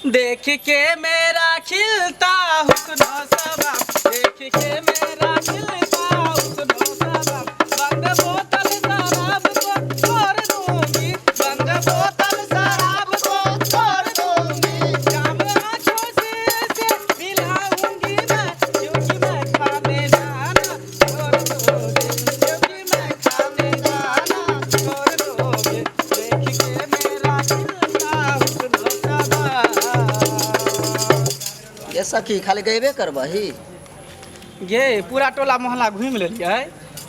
देख के मेरा खिलता हुस्न सबा, देख के मेरा खिलता हुस्न सबा, बंद बोतल शराब को छोड़ दूंगी, बंद बोतल शराब को छोड़ दूंगी, जाम आंखों से मिलाऊंगी मैं, क्योंकि मैं खाने जाना छोड़ दूंगी, क्योंकि मैं खाने जाना छोड़ दूंगी, देख के मेरा खिलता हुस्न सबा। ये सखी खाली गएबे करबही। ये पूरा टोला मोहल्ला घूम लेलियै,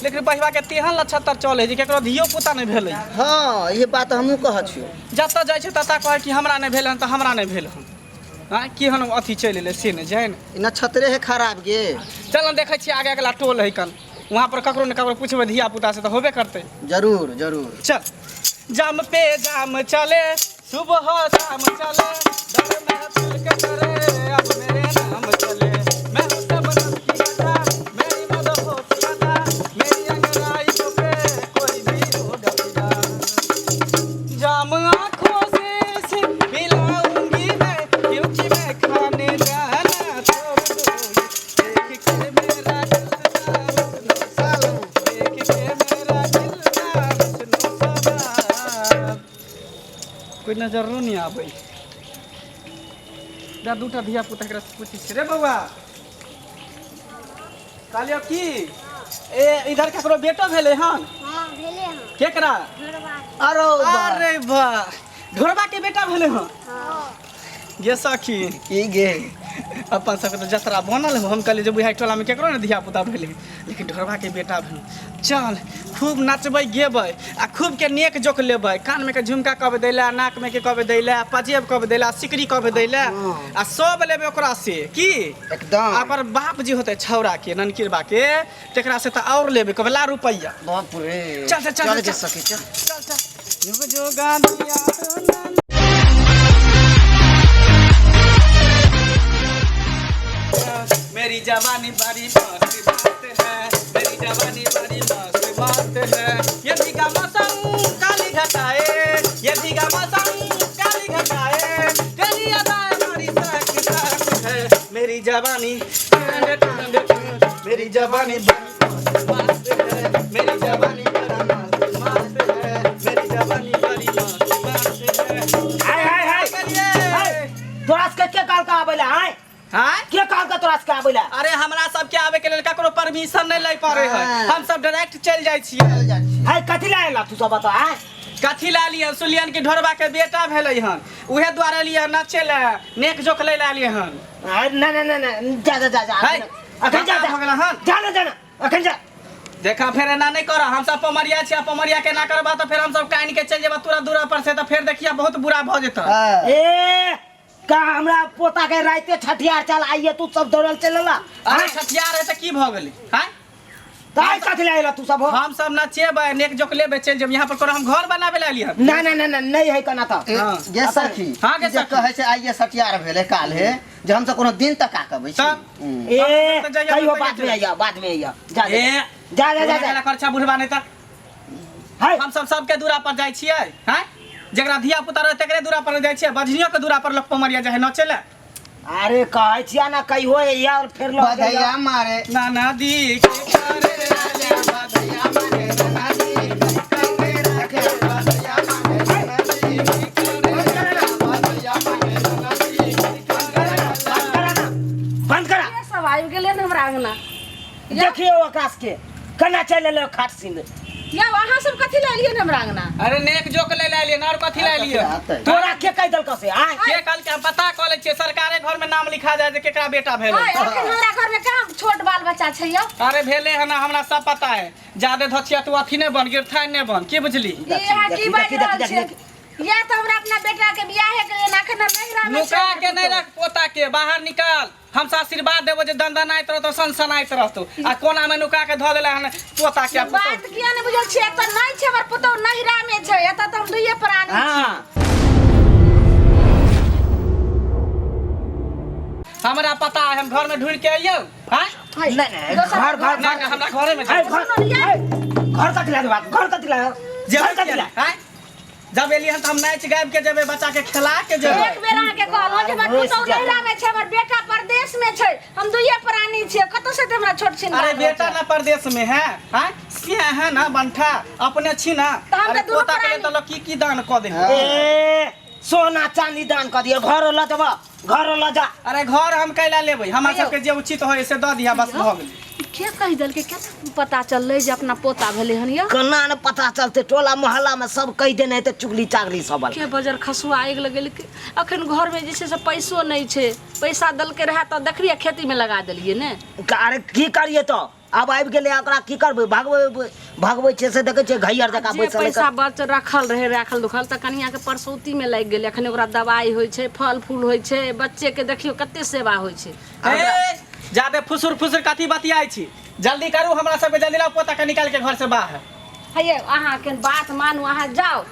लेकिन बहिबा के तेहन लक्षतर चले जे केकरो धियो पुता नहीं भेलै। हाँ ये बात हमहूँ कहै छियौ। जतऽ जाइ छै ततऽ कहै कि हमरा नहीं भेल हन तऽ हमरा नहीं भेल हन। हाँ केहन अथी चलि एलै से नहीं जान। इना छतरे है खराब गे। चल देखै छियै आगे अगला टोल है कन, वहाँ पर ककरो न ककरो पूछबै धिया पुता से तऽ होबे करतै। जरूर जरूर। चल जाम पे जाम चले, सुबह शाम चले, दर महफिल के करे अब मेरे नाम चले, मैं हूँ सब रब की अदा, मेरी मदहोश अदा, मेरी अंगड़ाई पे कोई भी होगा फिदा, जाम आँखों से मिलाऊंगी मैं, क्योंकि मैं खाने जाना छोड़ दूंगी, देख के मेरा खिलता हुस्न सबा, देख के मेरा खिलता हुस्न सबा। कोई नजरो नहीं आबै। दा दूटा धिया पुता एकरा से पूछी छै रे बौआ, कहलियो की ए इधर ककरो बेटो भेलै हन? हाँ भेले हैं। केकरा? घरवा। अरे वाह, ढोरबा के बेटा भेलै हन। हाँ। गे सखी ई गे अपन सबके तो जतरा बनल हो, हम कहलिए जे बुढ़ा टोला में केकरो ने धिया पुता भेलै, लेकिन ढोरबा के बेटा भेल। चल खूब नचबै गेबै आ खूब के नेक जोक लेबै, कान में के झुमका कहबै दैला, नाक में के कहबै दैला, पजेब कहबै दैला, सिकरी कहबै दैला आ सब लेबै ओकरा से की एकदम। अगर बाप जी होते छौरा के ननकिरबा के तेकरा से तो और लेबै कहबै रुपैया। बाप रे। चल चल चल चल चल गे सखी चल। चल चल युग जो गानिया मेरी जवानी बड़ी मस्त बात है, मेरी जवानी बड़ी मस्त बात है, ये भीगा मौसम काली घटाए, ये भीगा मौसम काली घटाए, तेरी अदाएं हमारी तक तक है, मेरी जवानी मेरी जवानी बड़ी मस्त है, मेरी जवानी बड़ी मस्त मस्त है, मेरी जवानी बड़ी मस्त है। हाय तोरा के काल का आबेला हाय हाँ के काल का तोरा के आबेला? अरे हमरा सब के आवे के लेल ककरो परमिशन नहीं ले पारे है, हम सब डायरेक्ट चल जाय छियै। हाय कथि लायला तू सब बता हाय? कथी ला लियन सुलियन के ढोरबा के बेटा भेलै हन, उहे द्वारा लियन नचे ले नेक जोक ले ला लिए हन। ना ना ना ना जा जा जा जा हाय अखन जा हो गेल हन। जा ना जाना अखन जा। देखा फिर एना नहीं कर, हम सब पमरिया छियै, पमरिया के ना करबा तो फिर हम सब काइन के चल जेबा तोरा दूरा पर से, तो फिर देखिया बहुत बुरा भ जेतै। ए का हमरा पोता के राइते छठियार चल आइए तू सब दौड़ल चलला। अरे छठियार है त की भ गेलै हाय? ताई कथि लायला तू सब? हम सब नचेबै नेक जोक लेबै चल जेब, यहाँ पर कोनो हम घर बनाबे ला लियन। ना ना ना ना नहीं है कना त। गे सखी हाँ गे जे सखी। कहै छै आइए सटियार भेले काल हे जे हम सब कोनो दिन तक का कहबै छी। ए तो जाइए, कहियो तो बाद में जाइए। आइया बाद में आइया जा ए जा जा जा जा खर्चा बुढ़वा नहीं त हाय हम सब सबके दूरा पर जाइ छियै हैं, जकरा धिया पुता रहे तकरे दूरा पर जाइ छियै, बजनियो के दूरा पर लोग पमरिया जाय नचे ले। अरे कहै छिया ना कहियो यार फिर लग बधैया मारे नाना दी के करे राजा बधैया मारे, नाना दी के करे राजा बधैया मारे, नाना दी के करे राजा बधैया मारे, नाना दी के करे राजा। बंद करा। ये सब आयु गेले न हमरा अंगना। देखियो आकाश के कना चले ले खाट सिंह या वहां सब कथि ले लिए न हमरा अंगना? अरे नेक जोक ले ला लिए, और कथी ला लिए? तोरा के कह दल कसे आ के कल के हम पता क ले छियै, सरकारे घर में नाम लिखा जाय जे केकरा बेटा भेल। हाय अखन हमरा घर में कहां छोट बाल बच्चा छै यो? अरे भेले है ना, हमरा सब पता है। जादे धछिया तू अथी ने बन गिरथाई ने बन, की बुझली? ये यहाँ की बात रहल छै? या तो हमरा अपना बेटा के बियाह के लिए नाखन नहिरा में नुका के नहीं रख पोता के, बाहर निकाल। हम आशीर्वाद देबो जे दंदनाइत रहतो सनसनाइत रहतो, आ कोना में नुका के ध देला हन पोता के। बात किया ने बुझल छै? त नहीं छै हमर पुतो नहिरा में छै, एत त हम दुइये प्राणी छी। हां हमरा पता है, हम घर में ढूंढ के आइयो। हां नहीं घर घर ना हमरा घरे में घर घर कथि ला बात घर कथि ला जेबै कथि ला हां जब एली हन त हम नाच गाबि के जेबै बच्चा के खिला के जेबै एक बेर अहाँ के कहलहुं जे हमर पुतौ नहिरा में छै, हमर बेटा परदेश में छै, हम दुइये प्राणी छियै, कतौ से हमरा छोट छिन। अरे बेटा ना परदेश में है, हैं से है ना बंठा अपने छी ना। तो हम अरे तो दोनों पोता के प्राणी- त की दान क दे। ए सोना चांदी दान कर दियो, घर ल जब घर ल जा। अरे घर हम कैला लेबै, हमरा सबके जे उचित होय से द दिया, बस भ गेलै। के कहि देल के क्या पता चललै जे अपना पोता भेलै हन या कना न पता चलते, टोला मोहल्ला में सब कह देने त चुगली चागली सब। के बजर खसुआ आगि लगेल के अखन घर में जे छै से पैसो नहीं छै, पैसा दलके रहा त देखलिए खेती में लगा देलिए ने। अरे की करिए तो अब आबि गेलै, ओकरा की करबै, भगबै छै से देखै छै घैयर जका जे बैसल पैसा बच रखल रहे राखल दुखल त कनिया के परसौती में लागि गेलै, अखन ओकरा दवाई होइ छै, फल फूल होइ छै, बच्चे के देखियो कते सेवा होइ छै। ए जादे फुसुर फुसुर कथी बतियाइ छी, जल्दी करू हमरा सबके, जल्दी लाओ पोता के निकाल के घर से बाहर। हे अहाँ के बात मानू, अहाँ जाओ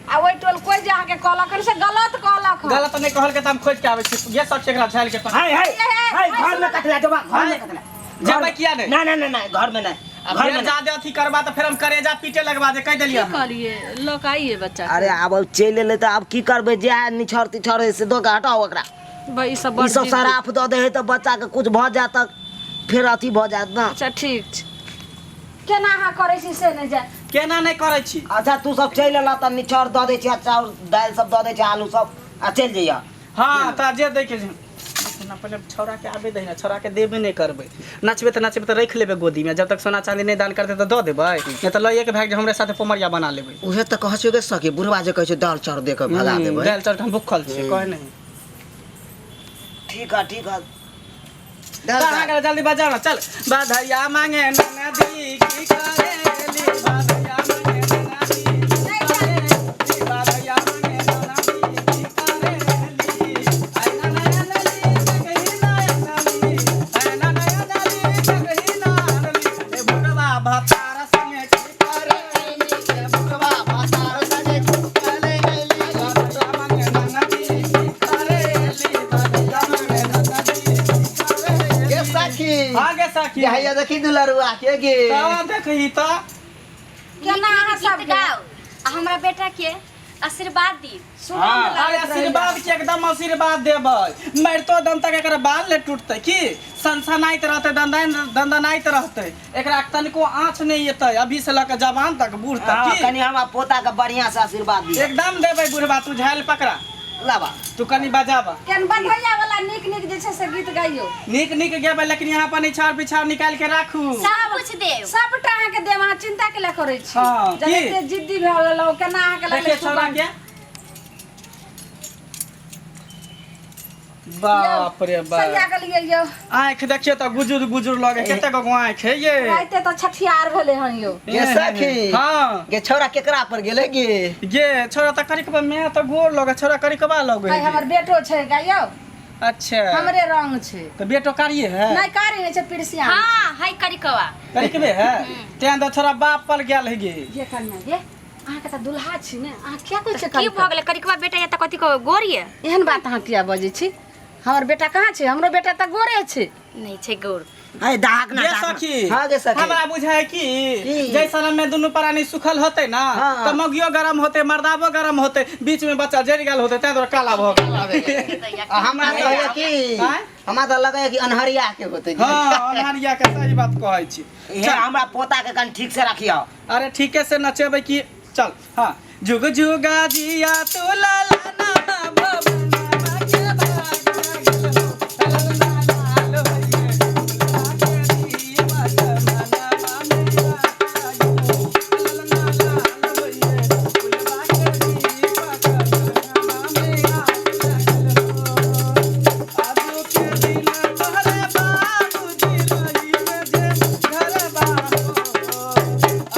आ ओइ टोल कोई जे अहाँ के कहलक हन से गलत कहलक हन। गलत नहीं कहल के त हम खोज के आबै छी, ये सब चेकरा झाइल के हाय हाय हाय घर में कटला जब घर में कटला जेबै किया नहीं? ना ना ना ना घर में ना, घर घर में ना। जादे अथी करबा त फिर हम करेजा पीटे लगवा दे, कह देलिए की कहलिए लोक आइए बच्चा अरे अब चल एले त अब की करबै, जे निछड़ तिछड़ है से दो के हटाओ ओकरा। भाई सब ई बड़ सब सराफ दो दे है त बच्चा के कुछ भ जात त फिर अथी भ जात ना। अच्छा ठीक छै, केना अहाँ करै छी से नहि जाय। केना नहीं करै छी। अच्छा तू सब चल एला त निछड़ द दे छै, चाउर दाल सब द दे छै, आलू सब आ चल जइया। हां त जे देखे ना पहले छोरा के आबे दे ना, छोरा के देबे नहीं करबै, नचबे त रख लेबे गोदी में, जब तक सोना चांदी नहीं दान करते त द देबै, नहीं त लइए के भाग जे हमरे साथे पोमरिया बना लेबै। उहे त कहै छै गे सखी, बुढ़वा जे कहै छै दाल चाउर दे के भगा देबै। दाल चाउर हम भूखल छी, कहे नहीं। ठीक है ठीक है। कहाँ गए, जल्दी बजाओ ना, चल। बधैया मांगे नदी की करेली, बधैया मांगे नदी की करेली, बधैया मांगे नदी की करेली, आई ना नया नदी कहीं ना नदी, आई ना नया नदी कहीं ना नदी, ए बुढ़वा भतार संगे की करेली, ए बुढ़वा भतार संगे की करेली, बधैया मांगे नदी की करेली, बधैया मांगे नदी। गे सखी आगे सखी हैया देखी दुलरुआ के गे ता देखही ता केना अहाँ सब गाओ आ हमरा बेटा के आशीर्वाद दी। हां अरे आशीर्वाद के एकदम आशीर्वाद देबै, मरतो दम तक एकरा बाल ले टूटतै की, सनसनाइत रहतै, दंदनाइत रहतै, एकरा तनिको आँच नहीं एतै, अभी से लके जवान तक बूढ़ तक हाँ, की कनी हमरा पोता के बढ़िया से आशीर्वाद दी। एकदम देबै। बुढ़वा तू झाइल पकड़ा, लाबा तू कनी बजाबा, केन बधैया वाला नीक नीक जे छै से गीत गाइयो। नीक नीक गेबै, लेकिन यहाँ पर निछाड़ पिछाड़ निकाल के राखू। सब कुछ देव। सबटा अहाँ के देब, अहाँ चिंता के ले करै छी। हाँ, जब की? एते जिद्दी भए गेलौ, केना अहाँ के देखिए लगले छोरा के, बाप रे बाप, सैया गेलिए यो। आँख देखिए तो गुजुर गुजुर लगे, कते गो आँख है ये। राइते तो छठियार भेले हन यो। गे सखी हाँ गे छोरा केकरा पर गेले गे ये छोरा त करिकबा में त गोर लगे, छोरा करिकबा लगे। भाई हमर बेटो छै गाइयो, अच्छा हमरे रंग छै। तो बेटो कारिए है, नहीं कारी नहीं छै, पिरसिया हां हाय करिकवा करिकबे है, तें तो छोरा बाप पर गेल है गे। जे करना गे, अहाँ के त दुल्हा छी ने, अहाँ क्या कहै छै की भ गेलै करिकवा बेटा या त कथि को गोरिये एहन बात अहाँ किया बजै छी। हमर बेटा कहाँ छै, हमरो बेटा त गोरे छै। नहीं छै गोर। अरे दाग ना ये दाग ना। सखी हाँ गे सखी। हमरा बुझाय कि की? जैसा में दोनों प्राणी सुखल होते ना, हाँ। तो मगियो गरम होते, मर्दाबो गरम होते, बीच में बच्चा जड़ गेल होते, तें तो काला भ गेल। हमरा कहैया कि आँय? हमरा त लगैया कि अनहरिया के होते गे। हां अनहरिया के सही बात कहै छी। ये हमरा पोता के कन ठीक से रखियो। अरे ठीके से नचेबै कि चल। हाँ जुग जुगा जिया तू लाला ना भवना के भाग गेल हो, लाला लाल होइए, लागे दीवा जमाना मामेरा आयो, लाला लाल होइए, फुलवा के दीवा जमाना मामेरा आयो। आजू के दिन तोहरे बाबूजी रही में जे घर बाहो,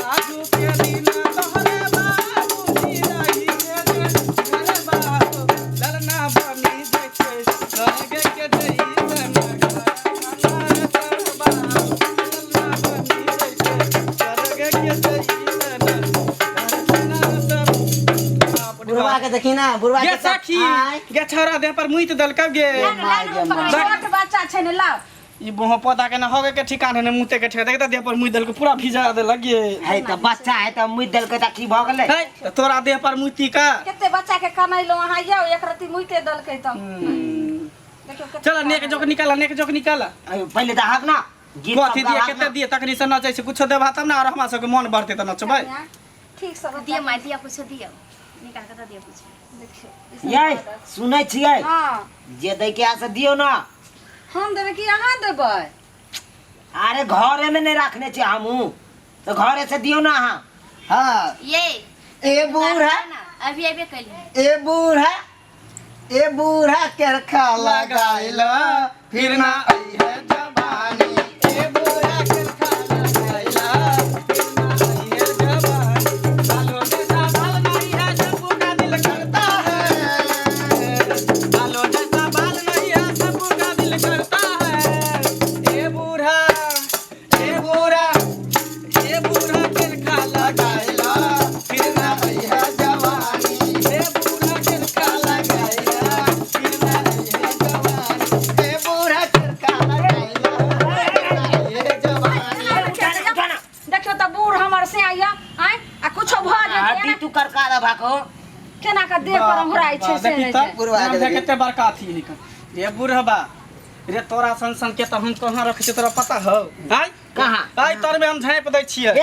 आजू के दिन तोहरे बाबूजी रही में जे घर बाहो, ललना बनी जैसे लगे के जइसन हमार सरबा, ललना बनी जैसे लगे के जइसन बुढ़वा के देखी ना, बुढ़वा गे के सखी आय। गे छोरा देह पर मुइत दल कब गे। छोट बच्चा छै ने, लाओ ई बोह पता के ना होगे के ठिकाने ने मुते के ठेका देख त देह पर मुई दल के पूरा भिजा दे लगे है त बच्चा है त मुई दल के त की भ गेलै है त तोरा देह पर मुती का केते बच्चा के कमाइलो अहाँ जाओ एक रति मुइते दल के त देखियो केते चल नेक जोक निकाला पहिले त हाक ना गीत कथी दिए केते दिए तखनी से नचै छै कुछो देबा तब ना और हमरा सबके मन बढ़ते त नचबै ठीक सब दियो माय दिया कुछ दियो निकाल के दियो कुछ देखियो ये सुनै छियै हां जे दै के से दियो ना हम देबे कि अहाँ देबै अरे घरे में नहीं रखने छी हमू तो घरे से दियो ना अहाँ हाँ ये ए बूढ़ा अभी अभी कली ए बूढ़ा करखा लगाइला फिर ना आई है जवानी ए बूढ़ा करखा लगाइला फिर ना आई है जवानी बालो जैसा बाल नहीं है सबू का दिल करता है बालो जैसा बाल नहीं है सबू का दिल करता है ए बूढ़ा करखा लगाइला फिर ना आई है जवानी ए बूढ़ा करखा लगाइला फिर ना आई है जवानी ए बूढ़ा करखा लगाइला फिर ना आई है जवानी देखियो त बूढ़ हमर से आइया आय आ कुछो भ हड्डी जाय तू करका भाको केना का देह पर हमराई छै से देखी नहीं त छै। बुढ़वा नाम देखे। केते बड़का थी लिखल रे बूढ़बा रे तोरा सन के त हम कहां रखे छी तोरा पता हौ आय कहाँ? आय तर में हम झाँप दै छियै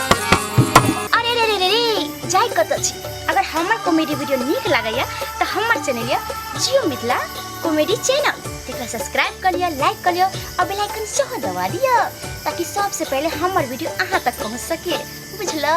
अरे रे रे रे रे जाय कत छी अगर हमर कॉमेडी वीडियो नीक लागैया त हमर चैनल या जियो मिथिला कॉमेडी चैनल तेकरा सब्सक्राइब कर लिया लाइक कर लिया और बेल आइकन सेहो दबा दिया ताकि सबसे पहले हमर वीडियो अहाँ तक पहुंच सके बुझलो